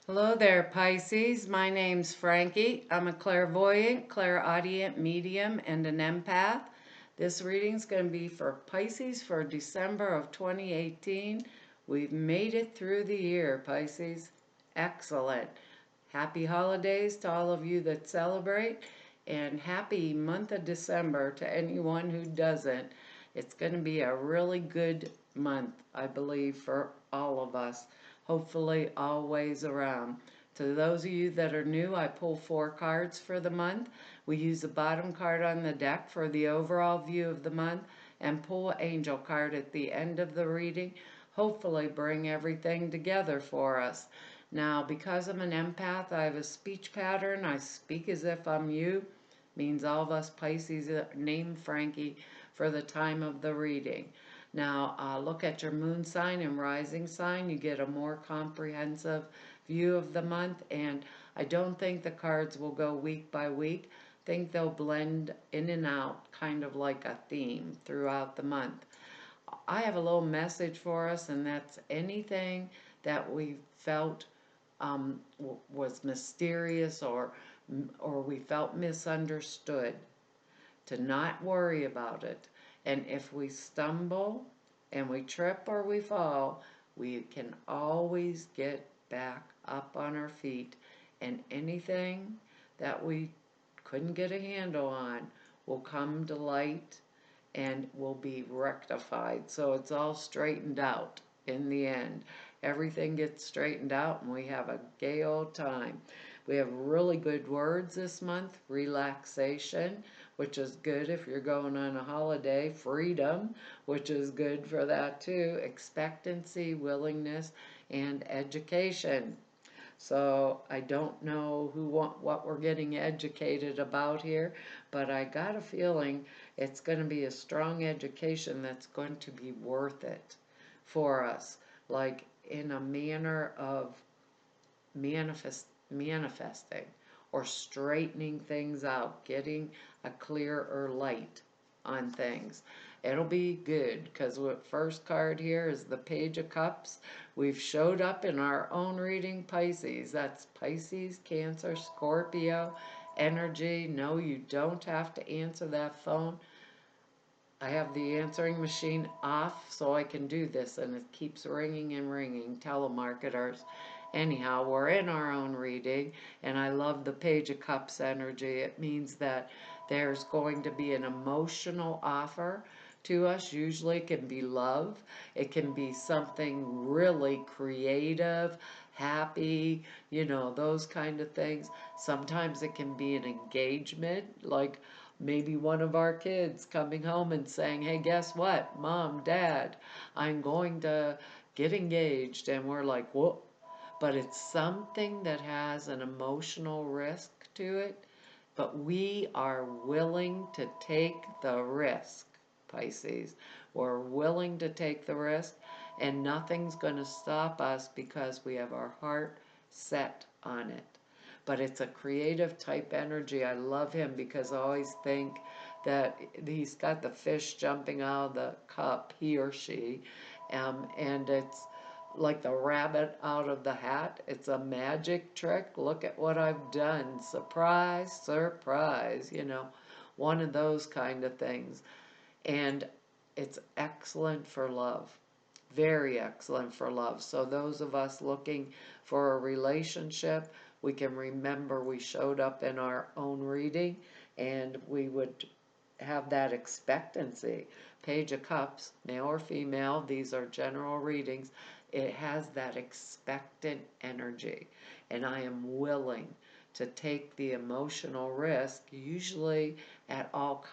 Hello there, Pisces. My name's Frankie. I'm a clairvoyant, clairaudient medium, and an empath. This reading's going to be for Pisces for December of 2018. We've made it through the year, Pisces. Excellent. Happy holidays to all of you that celebrate, and happy month of December to anyone who doesn't. It's going to be a really good month, I believe, for all of us. Hopefully always around. To those of you that are new, I pull 4 cards for the month. We use the bottom card on the deck for the overall view of the month and pull an angel card at the end of the reading. Hopefully bring everything together for us. Now, because I'm an empath, I have a speech pattern. I speak as if I'm you. Means all of us Pisces are named Frankie for the time of the reading. Now, look at your moon sign and rising sign. You get a more comprehensive view of the month, and I don't think the cards will go week by week. I think they'll blend in and out, kind of like a theme throughout the month. I have a little message for us, and that's anything that we felt was mysterious or we felt misunderstood, to not worry about it. And if we stumble and we trip or we fall, we can always get back up on our feet. And anything that we couldn't get a handle on will come to light and will be rectified. So it's all straightened out in the end. Everything gets straightened out and we have a gay old time. We have really good words this month. Relaxation, which is good if you're going on a holiday. Freedom, which is good for that too. Expectancy, willingness, and education. So I don't know what we're getting educated about here, but I got a feeling it's going to be a strong education that's going to be worth it for us, like in a manner of manifesting or straightening things out, getting a clearer light on things. It'll be good because the first card here is the Page of Cups. We've showed up in our own reading, Pisces. That's Pisces, Cancer, Scorpio energy. No, you don't have to answer that phone. I have the answering machine off so I can do this, and it keeps ringing and ringing. Telemarketers. Anyhow, we're in our own reading, and I love the Page of Cups energy. It means that there's going to be an emotional offer to us. Usually it can be love. It can be something really creative, happy, those kind of things. Sometimes it can be an engagement, like maybe one of our kids coming home and saying, hey, guess what, Mom, Dad, I'm going to get engaged. And we're like, whoa. But it's something that has an emotional risk to it. But we are willing to take the risk, Pisces. We're willing to take the risk, and nothing's going to stop us because we have our heart set on it. But it's a creative type energy. I love him because I always think that he's got the fish jumping out of the cup, he or she, and it's like the rabbit out of the hat. It's a magic trick. Look at what I've done. Surprise, surprise, one of those kind of things. And it's excellent for love. Very excellent for love. So those of us looking for a relationship, we can remember we showed up in our own reading and we would have that expectancy. Page of Cups, male or female, these are general readings. It has that expectant energy, and I am willing to take the emotional risk, usually at all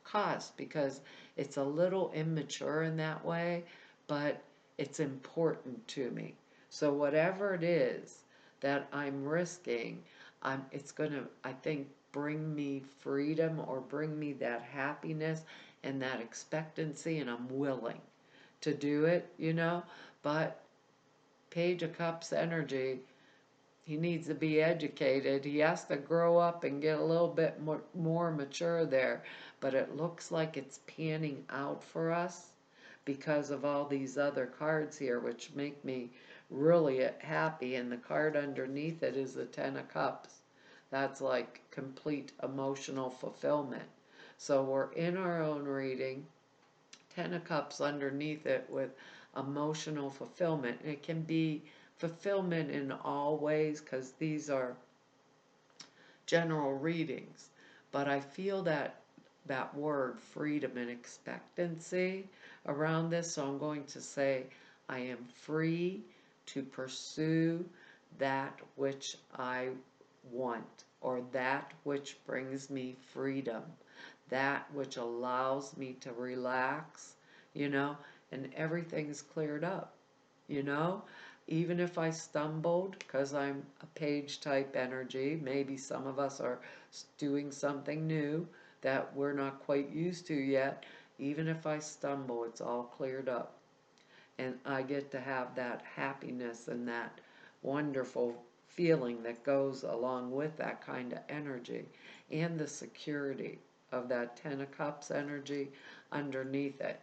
cost, because it's a little immature in that way, but it's important to me. So whatever it is that I'm risking, it's going to, I think, bring me freedom or bring me that happiness and that expectancy, and I'm willing to do it, But Page of Cups energy, he needs to be educated. He has to grow up and get a little bit more mature there. But it looks like it's panning out for us because of all these other cards here, which make me really happy, and the card underneath it is the Ten of Cups. That's like complete emotional fulfillment. So we're in our own reading, Ten of Cups underneath it with emotional fulfillment. And it can be fulfillment in all ways because these are general readings. But I feel that word freedom and expectancy around this, so I'm going to say I am free to pursue that which I want, or that which brings me freedom, that which allows me to relax, you know, and everything's cleared up, you know. Even if I stumbled, because I'm a page type energy, maybe some of us are doing something new that we're not quite used to yet. Even if I stumble, it's all cleared up. And I get to have that happiness and that wonderful feeling that goes along with that kind of energy, and the security of that Ten of Cups energy underneath it.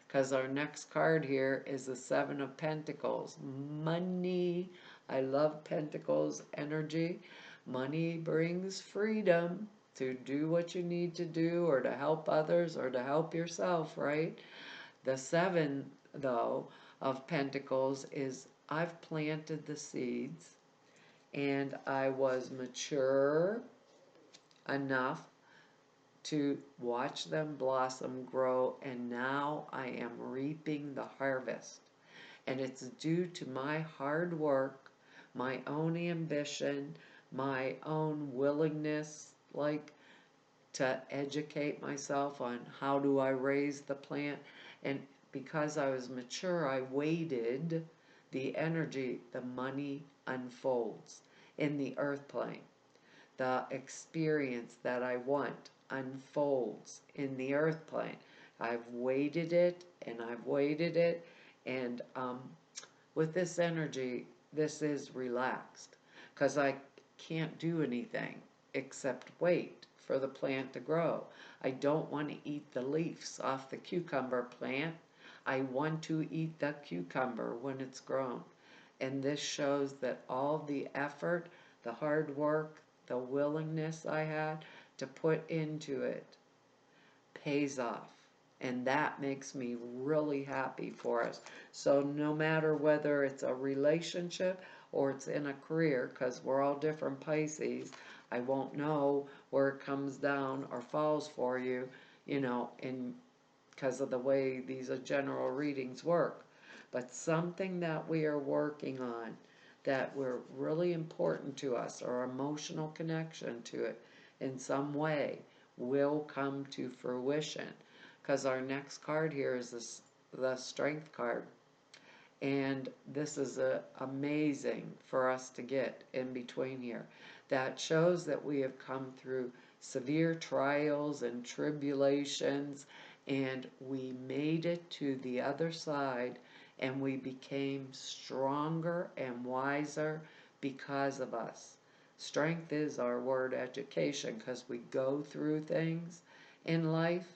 Because our next card here is the Seven of Pentacles. Money. I love Pentacles energy. Money brings freedom to do what you need to do, or to help others, or to help yourself, right? The Seven, though, of Pentacles is I've planted the seeds, and I was mature enough to watch them blossom, grow, and now I am reaping the harvest. And it's due to my hard work, my own ambition, my own willingness, like, to educate myself on how do I raise the plant. And because I was mature, I waited the energy, the money unfolds in the earth plane. The experience that I want unfolds in the earth plane. I've waited it and I've waited it, and with this energy, this is relaxed because I can't do anything except wait for the plant to grow. I don't want to eat the leaves off the cucumber plant. I want to eat the cucumber when it's grown. And this shows that all the effort, the hard work, the willingness I had to put into it pays off. And that makes me really happy for us. So no matter whether it's a relationship or it's in a career, because we're all different Pisces, I won't know where it comes down or falls for you, you know, in because of the way these general readings work. But something that we are working on that we're really important to us, or emotional connection to it in some way, will come to fruition. Because our next card here is the Strength card. And this is amazing for us to get in between here. That shows that we have come through severe trials and tribulations, and we made it to the other side, and we became stronger and wiser because of us. Strength is our word education, because we go through things in life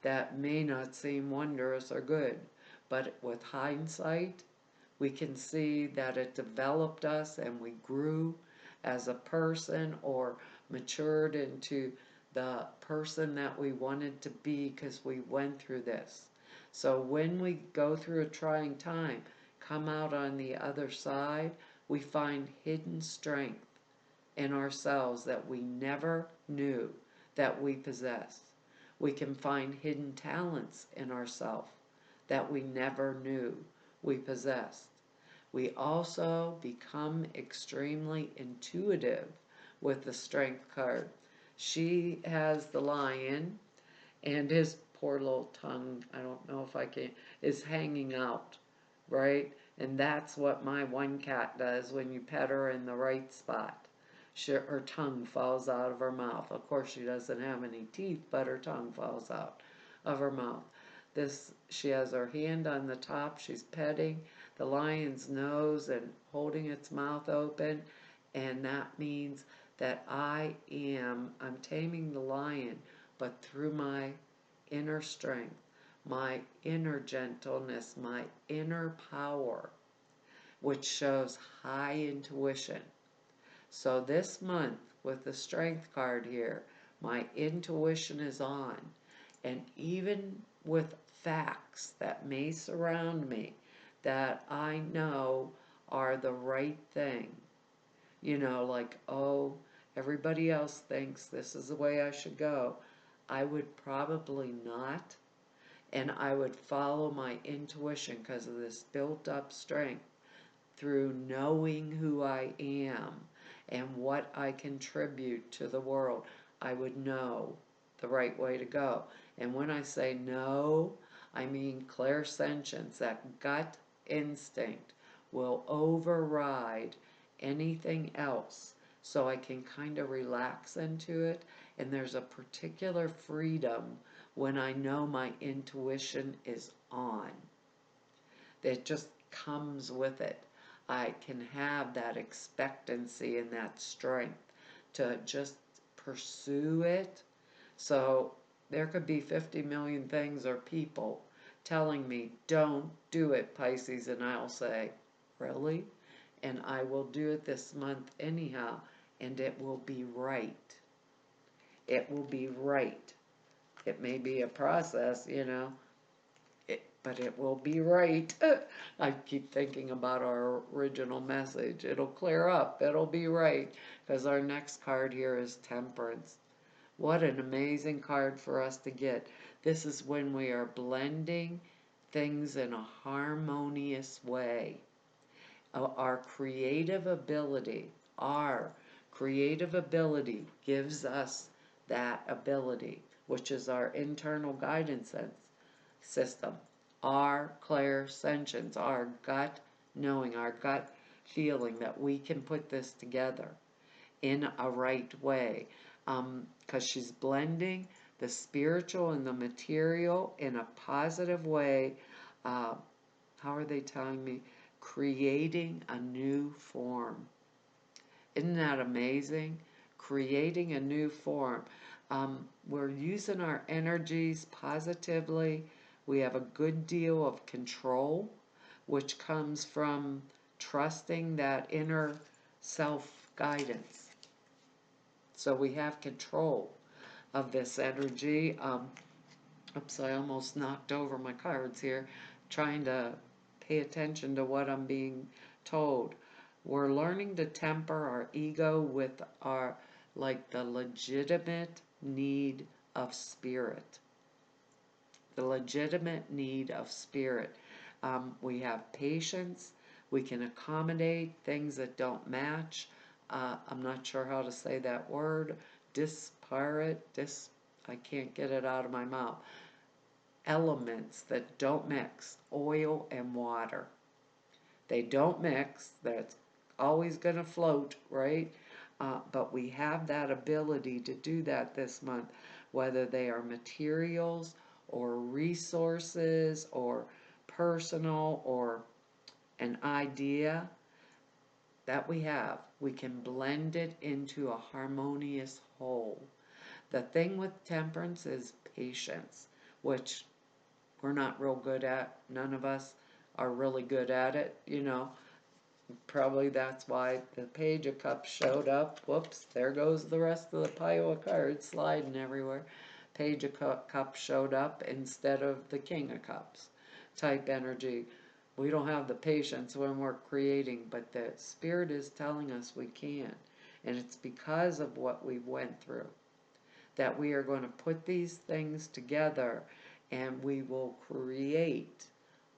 that may not seem wondrous or good, but with hindsight, we can see that it developed us and we grew as a person, or matured into the person that we wanted to be because we went through this. So when we go through a trying time, come out on the other side, we find hidden strength in ourselves that we never knew that we possess. We can find hidden talents in ourselves that we never knew we possessed. We also become extremely intuitive with the Strength card. She has the lion, and his poor little tongue, I don't know if I can, is hanging out, right? And that's what my one cat does when you pet her in the right spot. Her tongue falls out of her mouth. Of course, she doesn't have any teeth, but her tongue falls out of her mouth. She has her hand on the top. She's petting the lion's nose and holding its mouth open, and that means that I'm taming the lion, but through my inner strength, my inner gentleness, my inner power. which shows high intuition. So this month, with the Strength card here, my intuition is on. And even with facts that may surround me that I know are the right thing, like, oh, everybody else thinks this is the way I should go, I would probably not. And I would follow my intuition because of this built up strength through knowing who I am and what I contribute to the world. I would know the right way to go. And when I say know, I mean clairsentience, that gut instinct will override anything else. So I can kind of relax into it, and there's a particular freedom when I know my intuition is on. It just comes with it. I can have that expectancy and that strength to just pursue it. So there could be 50 million things or people telling me, don't do it, Pisces, and I'll say, really? And I will do it this month anyhow, and it will be right. It will be right. It may be a process, but it will be right. I keep thinking about our original message. It'll clear up. It'll be right. Because our next card here is Temperance. What an amazing card for us to get. This is when we are blending things in a harmonious way. Our creative ability gives us that ability, which is our internal guidance system, our clairsentience, our gut knowing, our gut feeling that we can put this together in a right way. Because she's blending the spiritual and the material in a positive way. How are they telling me? Creating a new form. Isn't that amazing? Creating a new form. We're using our energies positively. We have a good deal of control, which comes from trusting that inner self-guidance. So we have control of this energy. Oops, I almost knocked over my cards here, trying to pay attention to what I'm being told. We're learning to temper our ego with the legitimate need of spirit. The legitimate need of spirit. We have patience. We can accommodate things that don't match. I'm not sure how to say that word. I can't get it out of my mouth. Elements that don't mix, oil and water. They don't mix. That's always going to float, right? But we have that ability to do that this month, whether they are materials or resources or personal or an idea that we have. We can blend it into a harmonious whole. The thing with temperance is patience, which we're not real good at. None of us are really good at it, Probably that's why the Page of Cups showed up. Whoops, there goes the rest of the pile of cards sliding everywhere. Page of Cups showed up instead of the King of Cups type energy. We don't have the patience when we're creating, but the Spirit is telling us we can. And it's because of what we went through that we are going to put these things together and we will create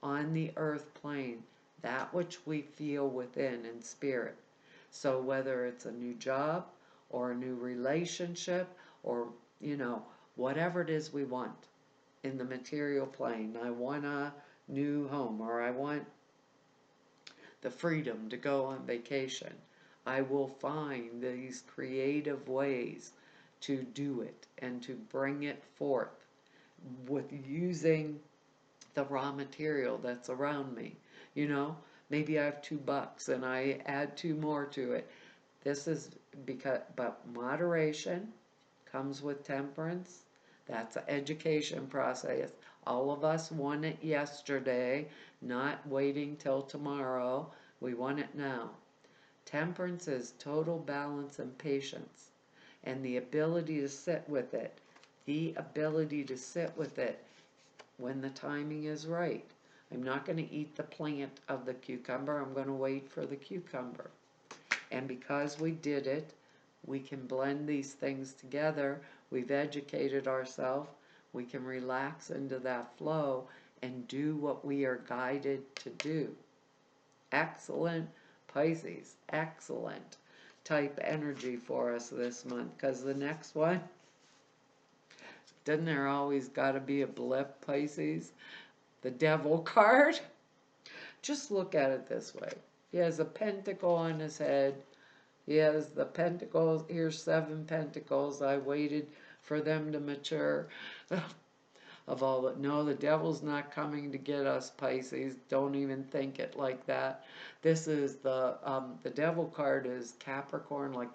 on the earth plane that which we feel within in spirit. So whether it's a new job or a new relationship or, whatever it is we want in the material plane. I want a new home, or I want the freedom to go on vacation. I will find these creative ways to do it and to bring it forth with using the raw material that's around me. Maybe I have $2 and I add 2 more to it. But moderation comes with temperance. That's an education process. All of us won it yesterday, not waiting till tomorrow. We want it now. Temperance is total balance and patience, and the ability to sit with it. The ability to sit with it when the timing is right. I'm not going to eat the plant of the cucumber. I'm going to wait for the cucumber. And because we did it, we can blend these things together. We've educated ourselves. We can relax into that flow and do what we are guided to do. Excellent, Pisces. Excellent type energy for us this month. Because the next one, doesn't there always got to be a blip, Pisces? The Devil card. Just look at it this way. He has a pentacle on his head. He has the pentacles. Here's 7 pentacles. I waited for them to mature. Of all that, no, the devil's not coming to get us, Pisces. Don't even think it like that. This is the devil card is Capricorn, like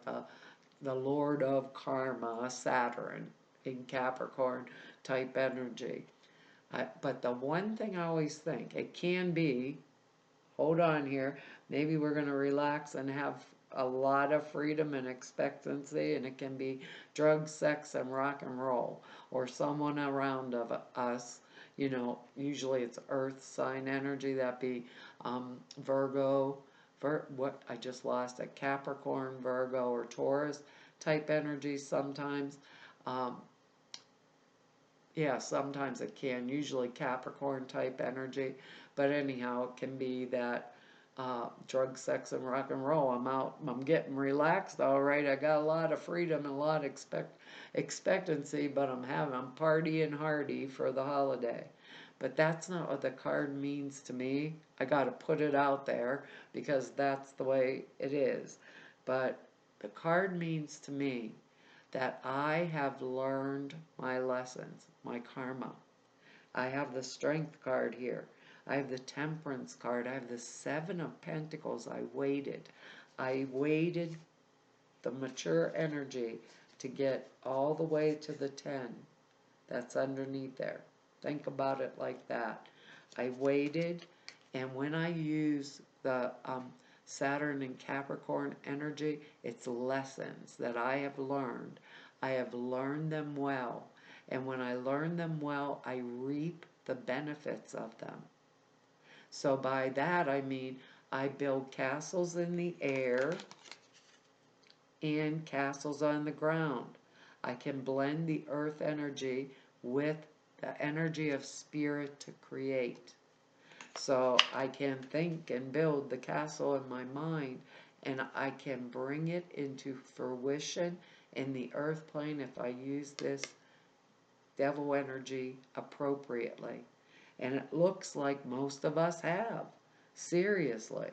the Lord of Karma, Saturn in Capricorn type energy. But the one thing I always think, it can be, hold on here, maybe we're going to relax and have a lot of freedom and expectancy, and it can be drugs, sex, and rock and roll, or someone around of us, usually it's earth sign energy, that be Virgo, I just lost it, Capricorn, Virgo, or Taurus type energy sometimes. Yeah, sometimes it can, usually Capricorn type energy, but anyhow, it can be that drug, sex, and rock and roll. I'm getting relaxed, all right. I got a lot of freedom and a lot of expectancy, but I'm partying hardy for the holiday. But that's not what the card means to me. I got to put it out there because that's the way it is. But the card means to me that I have learned my lessons, my karma. I have the Strength card here. I have the Temperance card. I have the 7 of Pentacles. I waited the mature energy to get all the way to the 10 that's underneath there. Think about it like that. I waited, and when I use the Saturn and Capricorn energy, it's lessons that I have learned. I have learned them well. And when I learn them well, I reap the benefits of them. So by that I mean I build castles in the air and castles on the ground. I can blend the earth energy with the energy of spirit to create. So I can think and build the castle in my mind, and I can bring it into fruition in the earth plane if I use this devil energy appropriately. And it looks like most of us have. Seriously.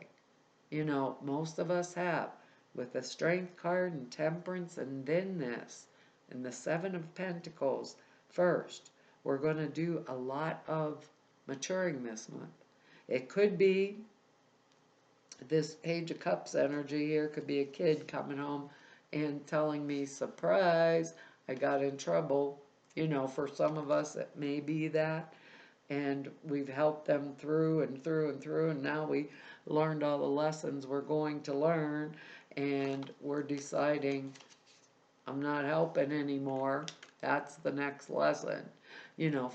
Most of us have. With the Strength card and Temperance and then this. And the 7 of Pentacles first. We're going to do a lot of maturing this month. It could be this Page of Cups energy here. Could be a kid coming home and telling me, surprise, I got in trouble. For some of us it may be that. And we've helped them through and through and through, and now we learned all the lessons we're going to learn, and we're deciding I'm not helping anymore. That's the next lesson.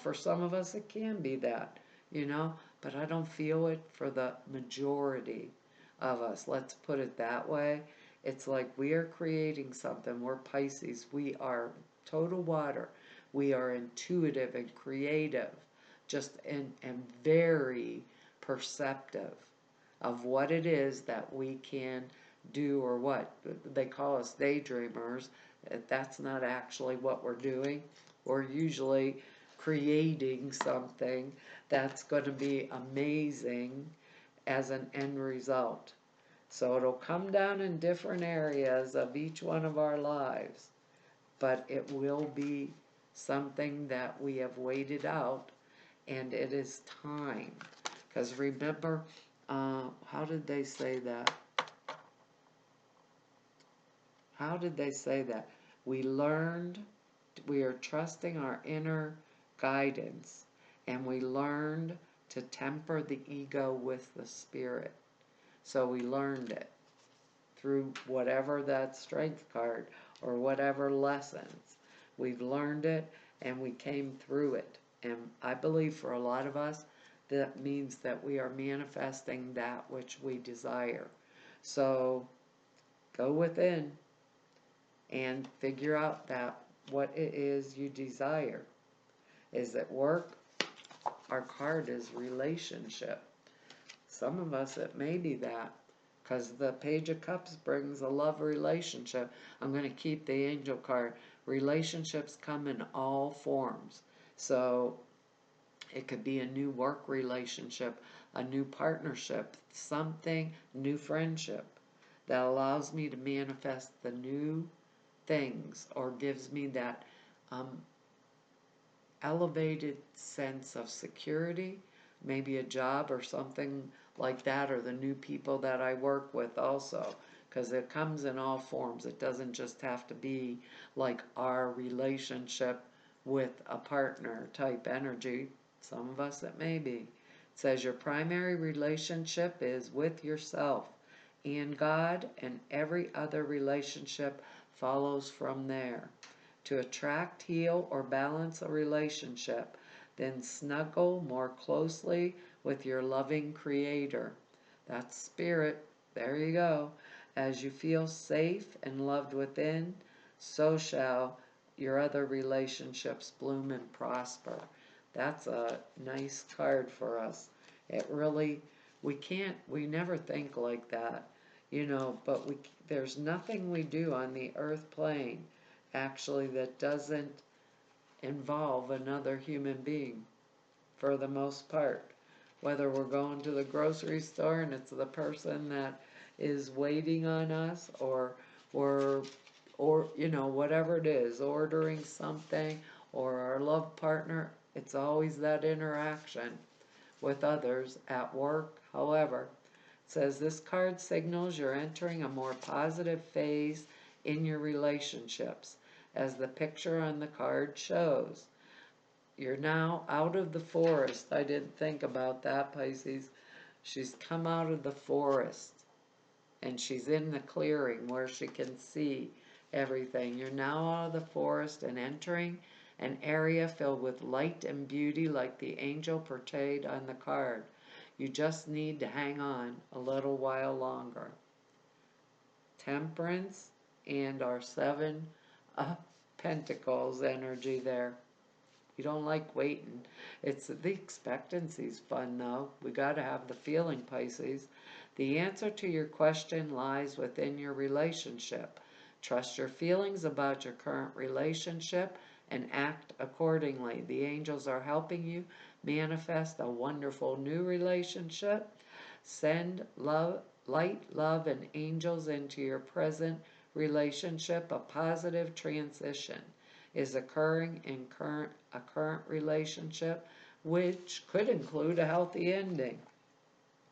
For some of us it can be that, but I don't feel it for the majority of us. Let's put it that way. It's like we are creating something. We're Pisces. We are total water. We are intuitive and creative. And very perceptive of what it is that we can do, or what they call us daydreamers. That's not actually what we're doing. We're usually creating something that's going to be amazing as an end result. So it'll come down in different areas of each one of our lives, but it will be something that we have waited out. And it is time. Because remember, how did they say that? How did they say that? We are trusting our inner guidance. And we learned to temper the ego with the spirit. So we learned it through whatever that strength card or whatever lessons. We've learned it and we came through it. And I believe for a lot of us, that means that we are manifesting that which we desire. So go within and figure out that what it is you desire. Is it work? Our card is relationship. Some of us, it may be that, because the Page of Cups brings a love relationship. I'm going to keep the Angel card. Relationships come in all forms. So it could be a new work relationship, a new partnership, something, new friendship that allows me to manifest the new things or gives me that elevated sense of security, maybe a job or something like that, or the new people that I work with also, because it comes in all forms. It doesn't just have to be like our relationship with a partner type energy. Some of us it may be. It says your primary relationship is with yourself and God, and every other relationship follows from there. To attract, heal, or balance a relationship, then snuggle more closely with your loving Creator. That's spirit. There you go. As you feel safe and loved within, so shall your other relationships bloom and prosper. That's a nice card for us. It really, we never think like that, but there's nothing we do on the earth plane actually that doesn't involve another human being for the most part. Whether we're going to the grocery store and it's the person that is waiting on us, or whatever it is, ordering something, or our love partner, it's always that interaction with others at work. However, it says this card signals you're entering a more positive phase in your relationships, as the picture on the card shows. You're now out of the forest. I didn't think about that, Pisces. She's come out of the forest and she's in the clearing where she can see everything. You're now out of the forest and entering an area filled with light and beauty like the angel portrayed on the card. You just need to hang on a little while longer. Temperance and our 7 of Pentacles energy there. You don't like waiting. It's the expectancy's fun though. We got to have the feeling, Pisces. The answer to your question lies within your relationship. Trust your feelings about your current relationship and act accordingly. The angels are helping you manifest a wonderful new relationship. Send light, love, and angels into your present relationship. A positive transition is occurring in a current relationship, which could include a healthy ending.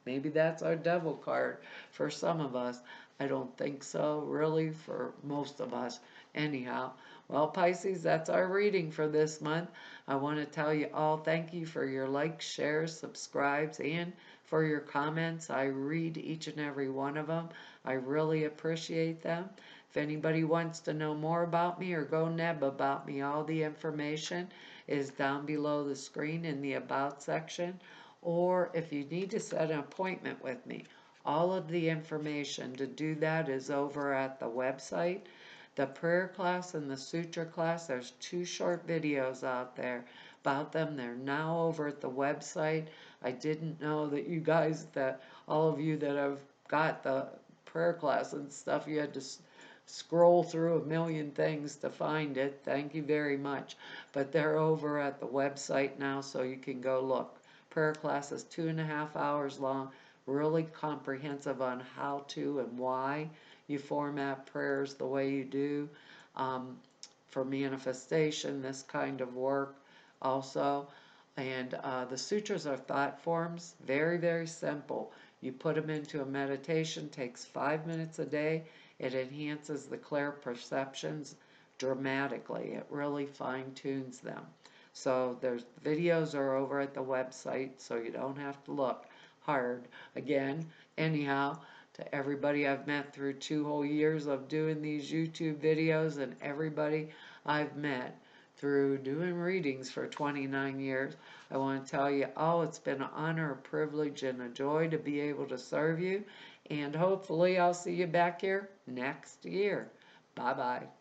Maybe that's our devil card for some of us. I don't think so, really, for most of us. Anyhow, well, Pisces, that's our reading for this month. I want to tell you all thank you for your likes, shares, subscribes, and for your comments. I read each and every one of them. I really appreciate them. If anybody wants to know more about me or go neb about me, all the information is down below the screen in the About section. Or if you need to set an appointment with me, all of the information to do that is over at the website. The prayer class and the sutra class, there's 2 short videos out there about them. They're now over at the website. I didn't know that you guys, that all of you that have got the prayer class and stuff, you had to scroll through a million things to find it. Thank you very much. But they're over at the website now, so you can go look. Prayer class is 2.5 hours long, really comprehensive on how to and why you format prayers the way you do for manifestation, this kind of work also. And the sutras are thought forms, very, very simple. You put them into a meditation, takes 5 minutes a day. It enhances the clear perceptions dramatically. It really fine-tunes them. So there's videos are over at the website, so you don't have to look. hard. Again, anyhow, to everybody I've met through 2 whole years of doing these YouTube videos, and everybody I've met through doing readings for 29 years, I want to tell you, oh, it's been an honor, a privilege, and a joy to be able to serve you. And hopefully I'll see you back here next year. Bye-bye.